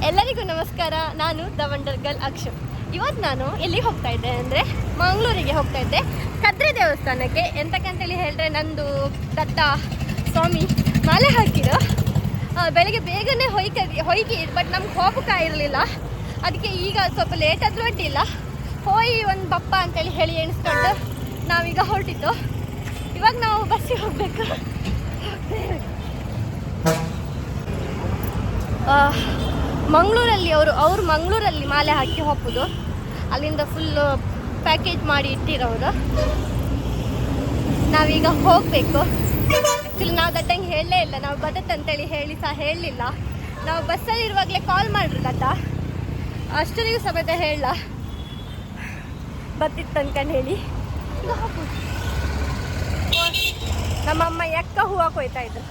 ಎಲ್ಲರಿಗೂ ನಮಸ್ಕಾರ. ನಾನು ದ ವಂಡರ್ ಗರ್ಲ್ ಅಕ್ಷು. ಇವತ್ತು ನಾನು ಎಲ್ಲಿಗೆ ಹೋಗ್ತಾ ಇದ್ದೆ ಅಂದರೆ ಮಂಗಳೂರಿಗೆ ಹೋಗ್ತಾ ಇದ್ದೆ, ಕದ್ರಿ ದೇವಸ್ಥಾನಕ್ಕೆ. ಎಂತಕ್ಕಂತೇಳಿ ಹೇಳಿದ್ರೆ, ನಂದು ದತ್ತ ಸ್ವಾಮಿ ಮಾಲೆ ಹಾಕಿರೋ ಬೆಳಗ್ಗೆ ಬೇಗನೆ ಹೊಯ್ಗಿ, ಬಟ್ ನಮ್ಗೆ ಹೋಗಕ್ಕೆ ಇರಲಿಲ್ಲ. ಅದಕ್ಕೆ ಈಗ ಸ್ವಲ್ಪ ಲೇಟ್ ಆದರೂ ಅಡ್ಡಿಲ್ಲ, ಹೋಯ್ ಒಂದು ಬಪ್ಪ ಅಂತೇಳಿ ಹೇಳಿ ಎಣಿಸ್ಕೊಂಡು ನಾವೀಗ ಹೊರಟಿದ್ದು. ಇವಾಗ ನಾವು ಬಸ್ಸಿಗೆ ಹೋಗಬೇಕು. ಮಂಗಳೂರಲ್ಲಿ ಅವ್ರು ಮಂಗಳೂರಲ್ಲಿ ಮಾಲೆ ಹಾಕಿ ಹೋಗೋದು, ಅಲ್ಲಿಂದ ಫುಲ್ಲು ಪ್ಯಾಕೇಜ್ ಮಾಡಿ ಇಟ್ಟಿರೋರು. ನಾವೀಗ ಹೋಗಬೇಕು. ಆ್ಯಕ್ಚುಲಿ ನಾವು ದಟ್ಟಂಗೆ ಹೇಳಲೇ ಇಲ್ಲ, ನಾವು ಬದತ್ ಅಂತೇಳಿ ಹೇಳಲಿಲ್ಲ. ನಾವು ಬಸ್ಸಲ್ಲಿ ಇರುವಾಗಲೇ ಕಾಲ್ ಮಾಡ್ರಿ ದತ್ತ, ಅಷ್ಟರಿಗೂ ಸಮೇತ ಹೇಳ ಬತ್ತಿತ್ತು ಅನ್ಕೊಂಡು ಹೇಳಿ. ಈಗ ಹೋಗ್ಬೋದು. ನಮ್ಮಮ್ಮ ಎಕ್ಕ ಹೂವು ಕೊಯ್ತಾ ಇದ್ರು.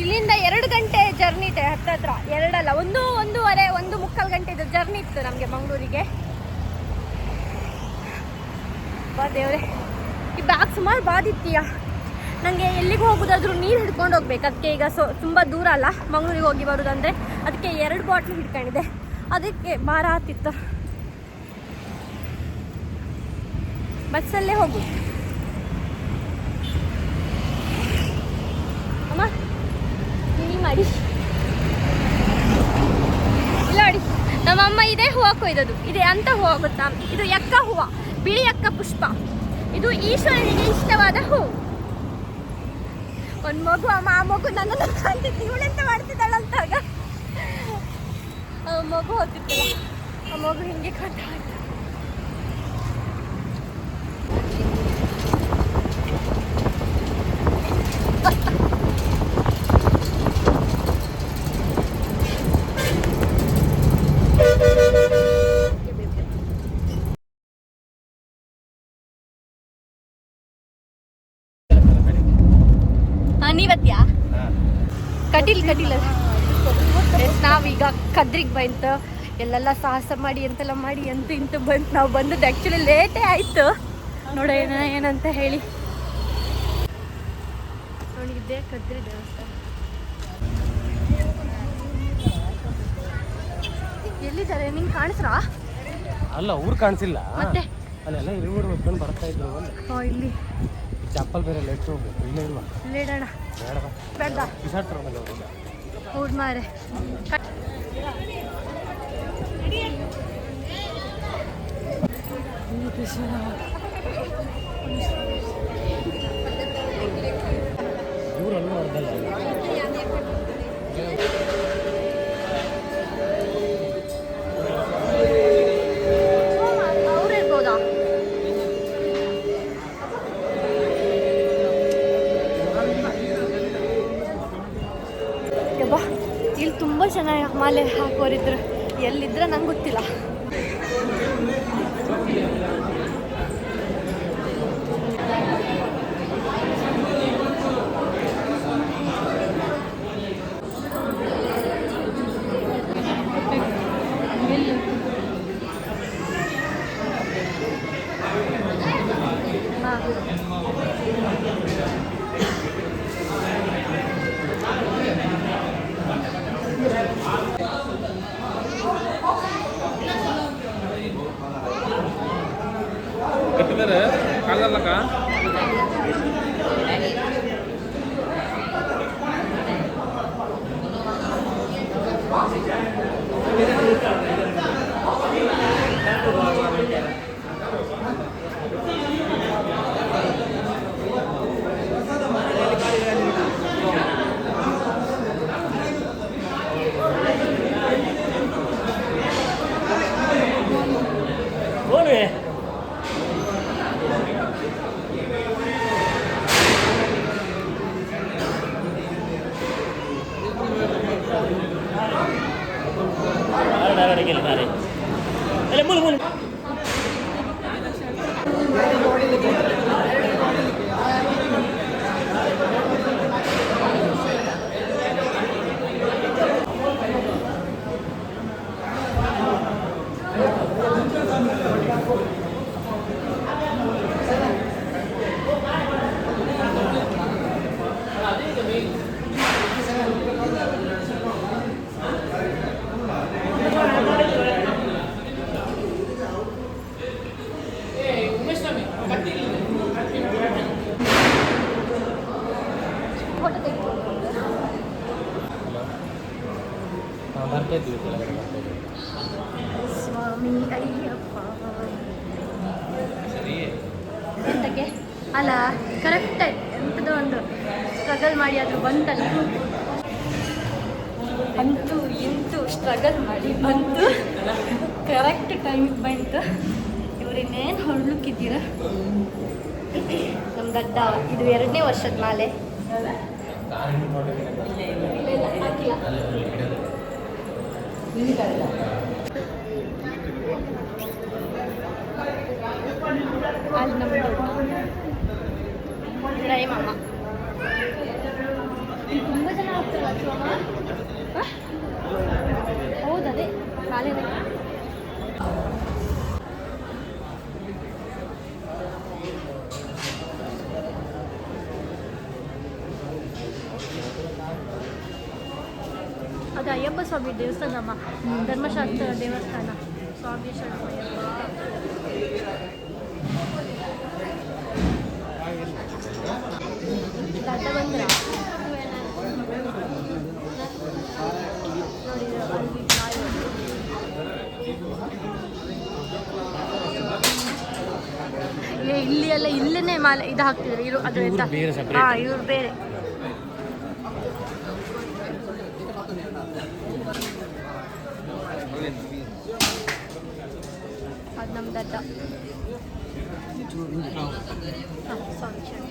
ಇಲ್ಲಿಂದ 2 ಗಂಟೆ ಜರ್ನಿ ಇದೆ, ಹತ್ತತ್ರ 2 ಅಲ್ಲ, 1.5 1.25 ಗಂಟೆದು ಜರ್ನಿ ಇತ್ತು ನಮಗೆ ಮಂಗಳೂರಿಗೆ. ಬಾ ದೇವ್ರೆ, ಈ ಬ್ಯಾಗ್ ಸುಮಾರು ಬಾದಿತ್ತೀಯ. ನನಗೆ ಎಲ್ಲಿಗೆ ಹೋಗೋದಾದ್ರೂ ನೀರು ಹಿಡ್ಕೊಂಡು ಹೋಗ್ಬೇಕು. ಅದಕ್ಕೆ ಈಗ ತುಂಬ ದೂರ ಅಲ್ಲ ಮಂಗಳೂರಿಗೆ ಹೋಗಿ ಬರೋದಂದರೆ, ಅದಕ್ಕೆ 2 ಬಾಟ್ಲು ಹಿಡ್ಕೊಂಡಿದ್ದೆ. ಅದಕ್ಕೆ ಭಾರ ಹತ್ತಿತ್ತು. ಬಸ್ಸಲ್ಲೇ ಹೋಗು ಅಮ್ಮ, ಮಾಡಿ ಇಲ್ಲ ನೋಡಿ. ನಮ್ಮಮ್ಮ ಇದೇ ಹೂವು ಕೊಯ್ದದು. ಇದೆ ಅಂತ ಹೂವು ಗೊತ್ತಾ? ಇದು ಎಕ್ಕ ಹೂವು, ಬಿಳಿ ಎಕ್ಕ ಪುಷ್ಪ. ಇದು ಈಶ್ವರನಿಗೆ ಇಷ್ಟವಾದ ಹೂವು. ಒಂದು ಮಗು, ಅಮ್ಮ ಆ ಮಗು ನನ್ನನ್ನು ಕಾಣ್ತಿತ್ತು, ಇವಳೆಂತ ಮಾಡ್ತಿದ್ದಾಳಂತಾಗ ಮಗು ಹೋಗ್ತಿತ್ತಲ್ಲ, ಆ ಮಗು ಹಿಂಗೆ ಕಾಣ್ತಾ ಇತ್ತು. ನೀವತ್ಯಾ ಕಟೀಲ್ ನಾವೀಗ ಕದ್ರಿಗೆ ಬಂತು. ಎಲ್ಲೆಲ್ಲ ಸಾಹಸ ಮಾಡಿ ಎಂತೆಲ್ಲ ಮಾಡಿ ಇಂತು ಬಂತು. ನಾವು ಬಂದದ್ದು ಆ್ಯಕ್ಚುಲಿ ಲೇಟೇ ಆಯಿತು. ನೋಡೋ ಏನಂತ ಹೇಳಿ. ನೋಡಿದ್ದೆ ಕದ್ರಿ ದೇವಸ್ಥಾನ. ಎಲ್ಲಿದ್ದಾರೆ ನಿಂಗೆ ಕಾಣಿಸ್ರಾ? ಅಲ್ಲ, ಊರು ಕಾಣಿಸಿಲ್ಲ. ಮತ್ತೆ ಅಲ್ಲೆಲ್ಲ ಇರುವರು ಹೊತ್ಕೊಂಡು ಬರ್ತಾ ಇದ್ರು. ಇಲ್ಲಿ ಚಪ್ಪಲ್ ಬೇರೆ ಲೆಟ್ ಹೋಗ್ಬೇಕು. ಇಲ್ಲೇ ಇಲ್ವಾ? ಇಲ್ಲೇಡೋಣ ಬೇಡ ಹೌದು ಮಾರೆ. ಊರಲ್ಲೂ ಅರ್ಧಲ್ಲ. ಅವ್ರಿರ್ಬೋದಾ? ಇಲ್ಲಿ ತುಂಬ ಚೆನ್ನಾಗಿ ಮಾಲೆ ಹಾಕೋರಿದ್ರು. ಎಲ್ಲಿದ್ರೆ ನಂಗೆ ಗೊತ್ತಿಲ್ಲ. ಕಾಲಕ್ಕ ಹಾಂ ಬರ್ತಾ ಇದ್ವಿ ಕೆಳಗಡೆ ಬರ್ತಾ ಇದ್ವಿ. ಸ್ವಾಮಿ ಅಯ್ಯಪ್ಪ ಸರಿ ಎಂತಕ್ಕೆ ಅಲ್ಲ ಕರೆಕ್ಟಾಗಿ ಎಂಥದೋ ಒಂದು ಸ್ಟ್ರಗಲ್ ಮಾಡಿ ಅದು ಬಂತಲ್ಲ, ಅಂತೂ ಇಂತೂ ಸ್ಟ್ರಗಲ್ ಮಾಡಿ ಬಂತು, ಕರೆಕ್ಟ್ ಟೈಮಿಗೆ ಬಂತು. ಇವ್ರಿನ್ನೇನು ಹೊರಡ್ಲಿಕ್ಕಿದ್ದೀರ ನಮ್ಮ ದಡ್ಡ. ಇದು 2ನೇ ವರ್ಷದ ಮಾಲೆ. ಇಲ್ಲ, ಹಾಕಿಲ್ಲ. ಅಲ್ಲಿ ನಮ್ಮ ರೈ ಮಾಮ. ಇಲ್ಲಿ ತುಂಬ ಜನ ಆಗ್ತಾರಲ್ಲ ಶಿವಮ್ಮ. ಹೌದದೇ ಮಾಲೆನೇ. ಅದು ಅಯ್ಯಪ್ಪ ಸ್ವಾಮಿ ದೇವಸ್ಥಾನಮ್ಮ, ಧರ್ಮಶಾಸ್ತ್ರ ದೇವಸ್ಥಾನ. ಸ್ವಾಮಿ ಶರಣಯ್ಯಪ್ಪ. ದಡ್ಡ ಬಂದ್ರೆ ಇಲ್ಲಿ ಎಲ್ಲ ಇಲ್ಲೇ ಮಾಲೆ ಇದು ಹಾಕ್ತಿದ್ರು ಇರು ಅದು ಎಂತ. ಹಾಂ, ಇವ್ರು ಬೇರೆ. ಅದು ನಮ್ಮ ದಡ್ಡ. ಸ್ವಾಮಿ ಶರಣ.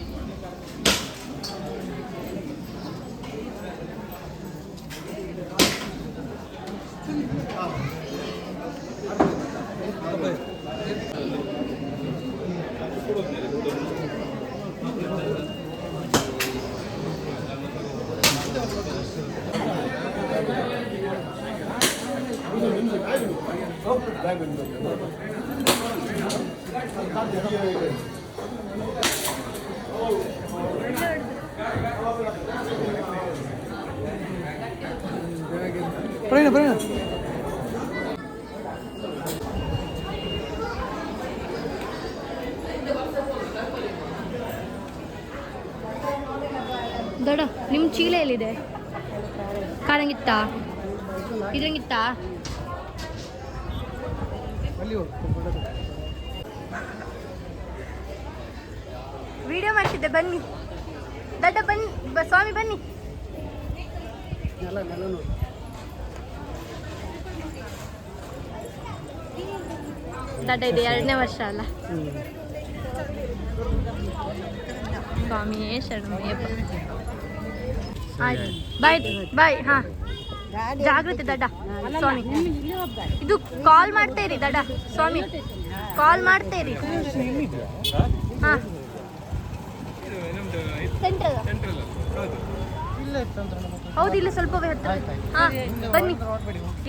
ದೊಡ್ಡ ನಿಮ್ಮ ಚೀಲ ಎಲ್ಲಿದೆ? ಕಾರಂಗಿತ್ತಾ? ಇದ್ರಂಗಿತ್ತಾ? ವಿಡಿಯೋ ಮಾಡ್ತಿದ್ದೆ, ಬನ್ನಿ ದಡ್ಡ, ಬನ್ನಿ ಸ್ವಾಮಿ ಬನ್ನಿ. ದಡ್ಡ ಇದೆ 2ನೇ ವರ್ಷ ಅಲ್ಲ. ಸ್ವಾಮಿಯೇ ಶರಣಯ್ಯಪ್ಪ. ಆಯ್ತು, ಬಾಯ್ ಬಾಯ್. ಹಾಂ, ಜಾಗೃತಿ ದಡ್ಡ ಸ್ವಾಮಿ. ಇದು ಕಾಲ್ ಮಾಡ್ತೇರಿ ದಡ್ಡ ಸ್ವಾಮಿ, ಕಾಲ್ ಮಾಡ್ತೇರಿ. ಹಾಂ, ಸೆಂಟ್ರಲ್ ಹೌದು, ಇಲ್ಲಿ ಸ್ವಲ್ಪವೇ ಹತ್ತಿರ. ಹಾಂ, ಬನ್ನಿ.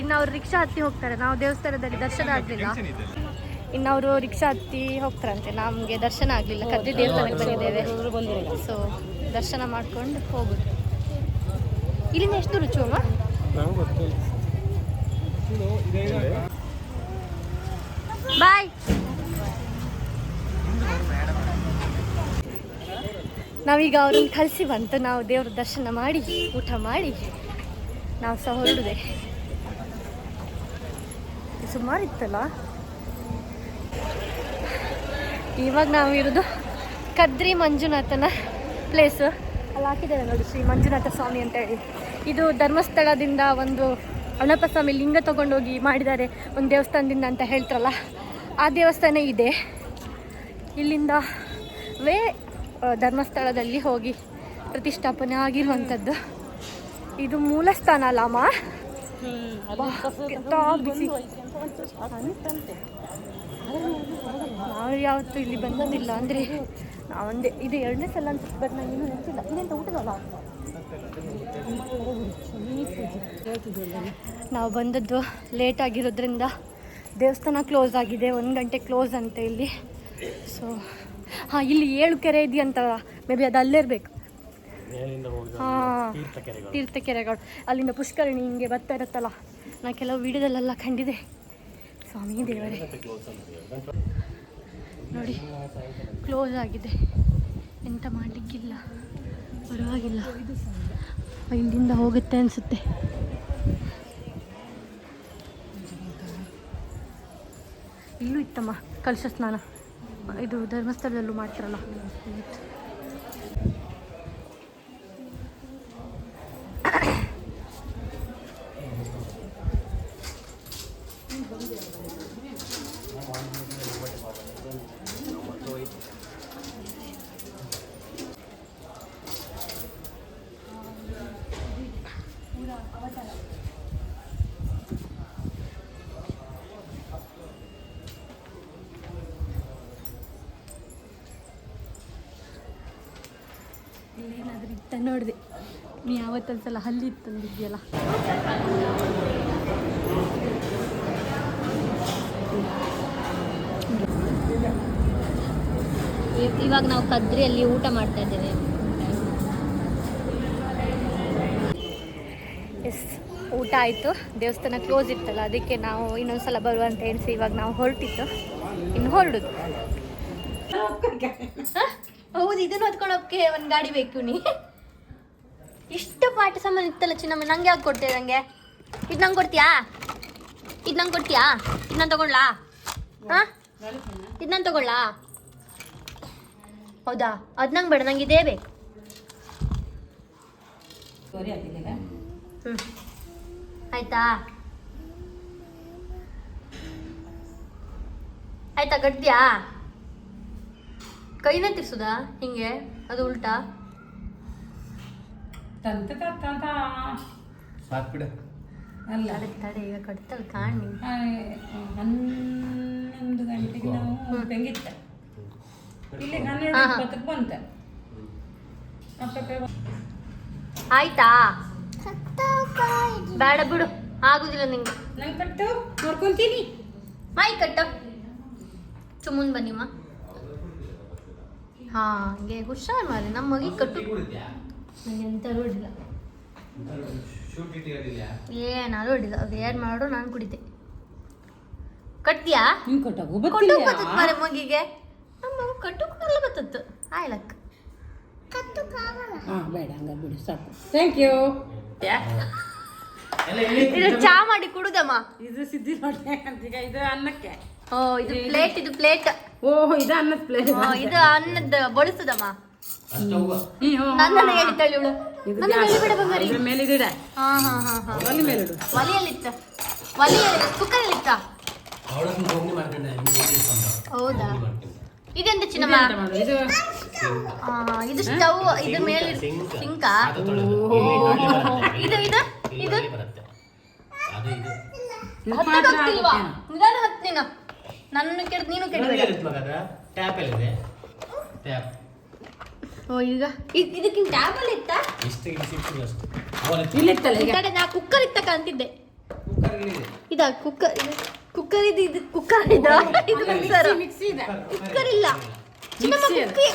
ಇನ್ನು ಅವ್ರು ರಿಕ್ಷಾ ಹತ್ತಿ ಹೋಗ್ತಾರೆ. ನಾವು ದೇವಸ್ಥಾನದಲ್ಲಿ ದರ್ಶನ ಆಗಲಿಲ್ಲ, ಇನ್ನು ಅವರು ರಿಕ್ಷಾ ಹತ್ತಿ ಹೋಗ್ತಾರಂತೆ. ನಮಗೆ ದರ್ಶನ ಆಗಲಿಲ್ಲ, ಕದ್ರಿ ದೇವಸ್ಥಾನಕ್ಕೆ ಬಂದಿದ್ದೇವೆ. ಸೊ ದರ್ಶನ ಮಾಡ್ಕೊಂಡು ಹೋಗುದು. ಇಲ್ಲಿಂದ ಎಷ್ಟು ದೂರ ಚೋಮ? ಬಾಯ್. ನಾವೀಗ ಅವ್ರನ್ನ ಕಳಿಸಿ ಬಂತು. ನಾವು ದೇವ್ರ ದರ್ಶನ ಮಾಡಿ ಊಟ ಮಾಡಿ ನಾವು ಸಹ ಹೊರಡುದೆ. ಸುಮಾರು ಇತ್ತಲ್ಲ. ಇವಾಗ ನಾವು ಇರೋದು ಕದ್ರಿ ಮಂಜುನಾಥನ ಪ್ಲೇಸು. ಅಲ್ಲಿ ಹಾಕಿದ್ದಾರೆ ನೋಡಿ, ಶ್ರೀ ಮಂಜುನಾಥ ಸ್ವಾಮಿ ಅಂತ ಹೇಳಿ. ಇದು ಧರ್ಮಸ್ಥಳದಿಂದ ಒಂದು ಅಣ್ಣಪ್ಪ ಸ್ವಾಮಿ ಲಿಂಗ ತಗೊಂಡೋಗಿ ಮಾಡಿದ್ದಾರೆ ಒಂದು ದೇವಸ್ಥಾನದಿಂದ ಅಂತ ಹೇಳ್ತಾರಲ್ಲ, ಆ ದೇವಸ್ಥಾನ ಇದೆ. ಇಲ್ಲಿಂದ ಧರ್ಮಸ್ಥಳದಲ್ಲಿ ಹೋಗಿ ಪ್ರತಿಷ್ಠಾಪನೆ ಆಗಿರುವಂಥದ್ದು. ಇದು ಮೂಲ ಸ್ಥಾನ ಅಲ್ಲ ಅಮ್ಮ? ನಾವು ಯಾವತ್ತೂ ಇಲ್ಲಿ ಬಂದಿಲ್ಲ, ಅಂದರೆ ನಾವೊಂದೇ ಇದು 2ನೇ ಸಲ ಅಂತ, ಬಟ್ ನಂಗೆ ಇನ್ನೂ ನೆನಪಿಲ್ಲ. ಇನ್ನೆಂತ ಊಟದಲ್ಲ. ನಾವು ಬಂದದ್ದು ಲೇಟ್ ಆಗಿರೋದ್ರಿಂದ ದೇವಸ್ಥಾನ ಕ್ಲೋಸ್ ಆಗಿದೆ. 1 ಗಂಟೆ ಕ್ಲೋಸ್ ಅಂತ ಇಲ್ಲಿ. ಸೊ ಹಾಂ, ಇಲ್ಲಿ 7 ಕೆರೆ ಇದೆಯಂತ, ಮೇ ಬಿ ಅದು ಅಲ್ಲೇ ಇರಬೇಕು. ಹಾಂ, ತೀರ್ಥಕೆರೆಗಳು. ಅಲ್ಲಿಂದ ಪುಷ್ಕರಣಿ ಹಿಂಗೆ ಬರ್ತಾ ಇರುತ್ತಲ್ಲ, ನಾ ಕೆಲವು ವಿಡಿಯೋದಲ್ಲೆಲ್ಲ ಕಂಡಿದೆ. ಸ್ವಾಮಿ ದೇವರೇ ನೋಡಿ, ಕ್ಲೋಸ್ ಆಗಿದೆ. ಎಂತ ಮಾಡಲಿಕ್ಕಿಲ್ಲ, ಪರವಾಗಿಲ್ಲ. ಇಲ್ಲಿಂದ ಹೋಗುತ್ತೆ ಅನಿಸುತ್ತೆ. ಇಲ್ಲೂ ಇತ್ತಮ್ಮ ಕಲಶ ಸ್ನಾನ, ಇದು ಧರ್ಮಸ್ಥಳದಲ್ಲೂ ಮಾಡ್ತಾರಲ್ಲ. ಇಲ್ಲೇನಾದ್ರೂ ಇತ್ತ ನೋಡಿದೆ, ನೀ ಯಾವತ್ತೊಂದ್ಸಲ ಹಲ್ಲಿ ತಂದಿದ್ಯಲ್ಲ. ಇವಾಗ ನಾವು ಕದ್ರಿಯಲ್ಲಿ ಊಟ ಮಾಡ್ತಾ ಇದ್ದೇವೆ. ಎಸ್, ಊಟ ಆಯಿತು. ದೇವಸ್ಥಾನ ಕ್ಲೋಸ್ ಇತ್ತಲ್ಲ, ಅದಕ್ಕೆ ನಾವು ಇನ್ನೊಂದ್ಸಲ ಬರುವಂತ ಎನಿಸಿ ಇವಾಗ ನಾವು ಹೊರಟಿತ್ತು, ಇನ್ನು ಹೊರಡುದು. ಹೌದು, ಇದನ್ನು ಹೊತ್ಕೊಂಡು ಹೋಗಕ್ಕೆ ಒಂದು ಗಾಡಿ ಬೇಕು. ನೀ ಇಷ್ಟು ಪಾಠ ಸಾಮಾನು ಇತ್ತಲ್ಲ ಚಿನ್ನಮ್ಮ, ನಂಗೆ ಯಾಕೆ ಕೊಡ್ತೀಯ? ನಂಗೆ ಇದು ನಂಗೆ ಕೊಡ್ತೀಯಾ? ಇದು ನಂಗೆ ಕೊಡ್ತೀಯಾ? ಇದು ನಾನು ತಗೊಳ್ಳಾ? ಹಾಂ, ಇದು ನಾನು ತಗೊಳ್ಳಾ? ಹೌದಾ? ಅದು ನಂಗೆ ಬೇಡ, ನಂಗೆ ಇದೇ ಬೇಕು. ಹ್ಞೂ, ಆಯ್ತಾ? ಆಯ್ತಾ, ಕಟ್ತೀಯಾ? ಕೈನ ತಿರ್ಸುದಾ ಹಿಂಗೆ? ಅದು ಉಲ್ಟಾ? ಸಾಕ್ಬಿಡ. ಅಲ್ಲ, ತಡೆ ಈಗ ಕಟ್ತಲ್ ಕಾಣಿ. 11 ಗಂಟೆಗೆ ನಾವು ಬೆಂಗಿತ್ತ ಇಲ್ಲಿ 12:20 ಬಂತ. ಆಯ್ತಾ? ಬೇಡ ಬಿಡು, ಆಗುದಿಲ್ಲ ನಿಂಗೆ. ನಂಗೆ ಕಟ್ಟು ನೋಡ್ಕೊಂತೀನಿ. ಮೈ ಕಟ್ಟ ಚುಮ್ಮನ್ ಬನ್ನಿಮ್ಮ. ಹಾಗೆ ಹುಷಾರ್ ಮಾಡಿ, ನಮ್ಮ ಮಗಿ ಕಟ್ಟು. ನಂಗೆ ಎಂತ ರೋಡಿಲ್ಲ, ಏನಾರು ಹೊಡಿಲ್ಲ. ಅದು ಏನು ಮಾಡೋ ನಾನು ಕುಡಿತೆ. ಕಟ್ತೀಯಾ? ಕೊಟ್ಟು ಮಾರೆ ಮಗಿಗೆ. ನಮ್ಮ ಮಗು ಕಟ್ಟು ಕೂಡಲ್ಲ ಬತ್ತತ್ತು. ಆಯ್ಲಕ್ಕ ಬೇಡ, ಹಂಗ ಬಿಡಿ ಸಾಕು. Thank you. ಇದು ಚಾ ಮಾಡಿ ಕುಡುದಮ್ಮ. ಇದು ಸಿದ್ಧಿ ನೋಡಿ ಅಂತೀಗ. ಇದು ಅನ್ನಕ್ಕೆ. ಓ, ಇದು ಪ್ಲೇಟ್, ಇದು ಪ್ಲೇಟ್. ಓಹ್, ಇದು ಅನ್ನದ ಪ್ಲೇಟ್. ಇದು ಅನ್ನದ ಬಡಿಸುದಮ್ಮ. ನನ್ನ ಹೇಳಿದ್ದಾಳೆ ಇವಳು. ಇದ್ರ ಮೇಲೆ ಇಡ. ಹಾ ಹಾ ಹಾ ಹಾ, ಒಲಿ ಮೇಲೆ ಇಡು. ಒಲೆಯಲ್ಲಿತ್ತ, ಒಲೆಯಲ್ಲಿ ಕುಕ್ಕರಲ್ಲಿತ್ತ. ಹೌದಾ? ಇದೆಂತ ಚಿನ್ನಮ್ಮ? ಇದು ಇದು ಸ್ಟವ್, ಇದು ಮೇಲೆ ಸಿಂಕ. ಇದು ಇದು ಇದು ಹತ್ತಕ್ಕಾಗ್ತಿಲ್ವಾ? ನಿಧಾನ ಹತ್ತು ನೀನು. ನನ್ನ ಕೆಡ್ದು ನೀನು ಕೆಡಬೇಡ. ಓ, ಈಗ ಇದಕ್ಕಿಂತ ಟ್ಯಾಬ್ ಅಲ್ಲಿ ಇತ್ತ? ಇಲ್ಲಿತ್ತಲ್ಲ ಈಗ. ನಾ ಕುಕ್ಕರ್ ಇತ್ತಕ್ಕ ಅಂತಿದ್ದೆ. ಇದಾ ಕುಕ್ಕರ್? ಕುಕ್ಕರ್ ಇದು, ಇದು ಕುಕ್ಕರ್ ಇದು, ಇದು ಮಿಕ್ಸರ್. ಮಿಕ್ಸಿ ಇದೆ. ಕುಕ್ಕರ್ ಇಲ್ಲ ಚಿನ್ನಮ್ಮ,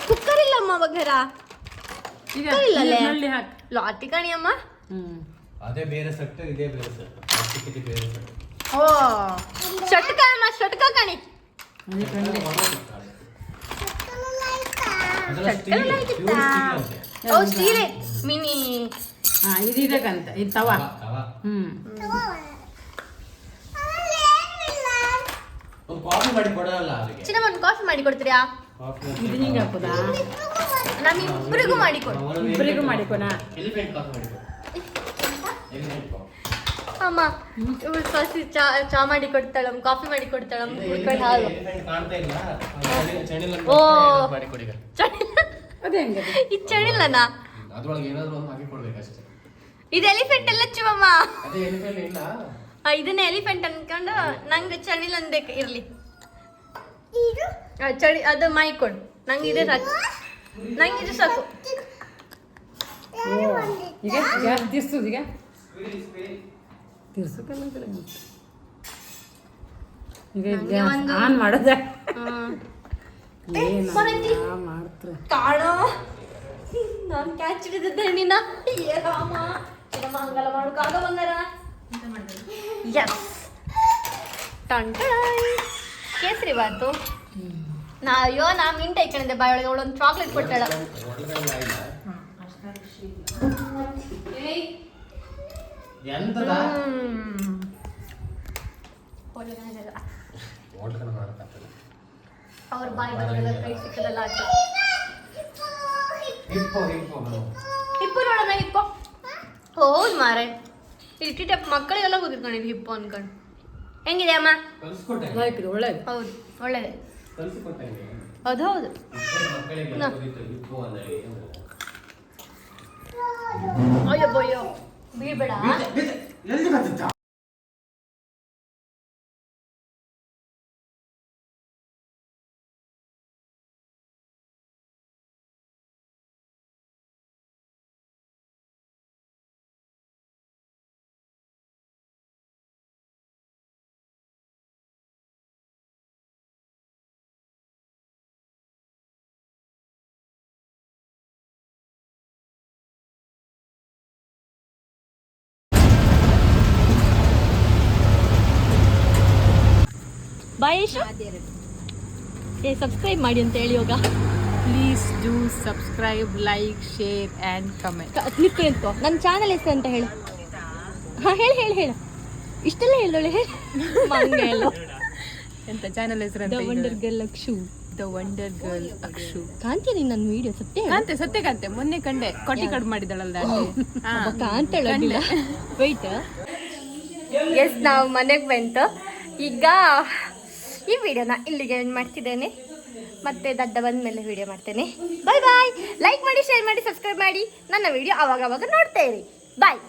ಕುಕ್ಕರ್ ಇಲ್ಲಮ್ಮ ಬಗರ. ಕುಕ್ಕರ್ ಇಲ್ಲಲ್ಲೇ ಲಾಟಿ ಕಾಣಿ ಅಮ್ಮ. ಅದೇ ಬೇರೆ ಸೆಟ್, ಇದೇ ಬೇರೆ ಸೆಟ್. ಬೇರೆ ಸೆಟ್. ಓ, ಶಟ್ಕ ಅಮ್ಮ, ಶಟ್ಕ ಕಾಣಿ. ಓ, ಸ್ಟೀಲ್ ಮಿನಿ. ಇದು ಇದಕ್ಕಂತ, ಇದು ತವಾ. ಒಂದು ಕಾಫಿ ಮಾಡಿ ಕೊಡಲ್ಲ ಅವರಿಗೆ. ಚಿನ್ನಮ್ಮ, ಒಂದು ಕಾಫಿ ಮಾಡಿ ಕೊಡ್ತೀರಾ? ಇದು ಹಿಂಗೆ ಹಾಕೋದಾ? ನಮ್ಮಿಬ್ಬರಿಗೂ ಮಾಡಿ ಕೊಡು. ಇಬ್ಬರಿಗೂ ಮಾಡಿಕೊಡ. ಎಲಿಫೆಂಟ್ ಕಾಫಿ ಮಾಡಿ ಕೊಡು. Elephant coffee. ಅಮ್ಮ ಇವಳು ಫಸ್ಟ್ ಚಾ ಮಾಡಿ ಕೊಡ್ತಾಳ, ಕಾಫಿ ಮಾಡಿ ಕೊಡ್ತಾಳ. ಹಾಲು ಕಾಣ್ತಾ ಇಲ್ಲ. ಓ, ಮಾಡಿ ಕೊಡಿ. ಅದೇ ಹೆಂಗೆ? ಇದು ಚಣಿಲ್ಲನಾ? ಅದ್ರೊಳಗೆ ಏನಾದ್ರು ಒಂದು ಹಾಕಿ ಕೊಡ್ಬೇಕಷ್ಟೇ. ಇದು ಎಲಿಫೆಂಟ್ ಎಲ್ಲ ಚಿವಮ್ಮ. ಅದೇ ಎಲಿಫೆಂಟ್ ಇಲ್ಲ. ಇದನ್ನ ಎಲಿಫೆಂಟ್ ಅನ್ಕೊಂಡು ನಂಗೆ ಚಣಿಲ್ ಅನ್ಬೇಕು ಇರ್ಲಿ. ಚಳಿ ಅದು ಮೈ ಕೊಡು, ನಂಗೆ ಇದೇ ಸಾಕು, ನಂಗೆ ಇದು ಸಾಕು. ಈಗ ಗ್ಯಾಸ್ ತಿರ್ಸೋದು. ಈಗ ತಿರ್ಸೋಕಲ್ಲ ಈಗ ಗ್ಯಾಸ್ ಆನ್ ಮಾಡೋದ. ಮಾಡ್ತಾರೆ ಕಾಣೋ, ನಾನು ಕ್ಯಾಚ್ ಹಿಡಿದಿದ್ದೆ ನಿನ್ನ. ಏ ರಾಮ, ಚಿನ್ನಮ್ಮ ಹಂಗಲ್ಲ ಮಾಡೋಕ್ಕಾಗ ಬಂಗಾರ. ಎಸ್, ಕೇಸರಿ ಬಾತು. ಅಯ್ಯೋ, ನಾ ಮಿಂಟ್ ಇಟ್ಕೊಂಡಿದ್ದೆ ಬಾಯೊಳಗೆ. ಅವಳೊಂದು ಚಾಕ್ಲೇಟ್ ಕೊಟ್ಟಾಳ. ಎಂತದ ಅವ್ರ ಬಾಯಿ ಕೈ ಸಿಕ್ಕದಲ್ಲ ಹಿಪ್ಪೋ ಹಿಪ್ಪೋ ಹಿಪ್ಪು ನೋಡೋಣ ಹಿಪ್ಪೋ ಹೌದು ಮಾರೆ ಇಟ್ಟಿಟ್ಟ ಮಕ್ಕಳಿಗೆಲ್ಲ ಕೂತಿರ್ಕೊಂಡಿದ್ವಿ ಹಿಪ್ಪು ಅನ್ಕೊಂಡು ಹೆಂಗಿದೆ ಅಮ್ಮ ಕಲ್ಸ್ಕೊಟ್ಟೆ ಒಳ್ಳೇದು ಹೌದು ಒಳ್ಳೇದೆ ಕಲ್ಸ್ಕೊಟ್ಟೆ ಹೌದು ಹೌದು ಮಕ್ಕಳಿಗೆ ಗೊತ್ತಿತ್ತು ಹಿಪ್ಪೋ ಅಂದ್ರೆ ಏನು. ಅಯ್ಯೋ ಬೋಯ್ಯೋ ಬೀಳ್ಬೇಡ ಎಲ್ಲಿ ಗೊತ್ತಿತ್ತ ಬಾಯೇಶ ಸಬ್ಸ್ಕ್ರೈಬ್ ಮಾಡಿ ಅಂತ ಹೇಳಿ ಹೋಗ please do subscribe like share and comment click ಅಂತ ನನ್ನ ಚಾನಲ್ ಹೆಸರು ಅಂತ ಹೇಳು ಹಾಂ ಹೇಳು ಹೇಳು ಹೇಳು ಇಷ್ಟೆಲ್ಲ ಹೇಳೋಳೆ ಹೇಳು ಎಂತ ಚಾನಲ್ ಹೆಸರು the wonder girl Akshu the wonder girl Akshu ಕಾಂತಿ ನೀನು ನನ್ನ ವಿಡಿಯೋ ಸತ್ಯ ಸತ್ಯ ಕಾಂತೆ ಮೊನ್ನೆ ಕಂಡೆ ಕೊಟ್ಟಿ ಕಡ್ ಮಾಡಿದಳಲ್ಲ ಕಾಂತಳ ವೈಟ್ ಎಸ್ ನಾವು ಮನೆಗೆ ಬಂತು ಈಗ ಈ ವಿಡಿಯೋನ ಇಲ್ಲಿಗೆ ಎಂಡ್ ಮಾಡ್ತಿದ್ದೇನೆ ಮತ್ತೆ ದಡ್ಡ ಬಂದ ಮೇಲೆ ವಿಡಿಯೋ ಮಾಡ್ತೇನೆ ಬಾಯ್ ಬಾಯ್ ಲೈಕ್ ಮಾಡಿ ಶೇರ್ ಮಾಡಿ ಸಬ್ಸ್ಕ್ರೈಬ್ ಮಾಡಿ ನನ್ನ ವಿಡಿಯೋ ಅವಾಗ ನೋಡ್ತಾ ಇರಿ ಬಾಯ್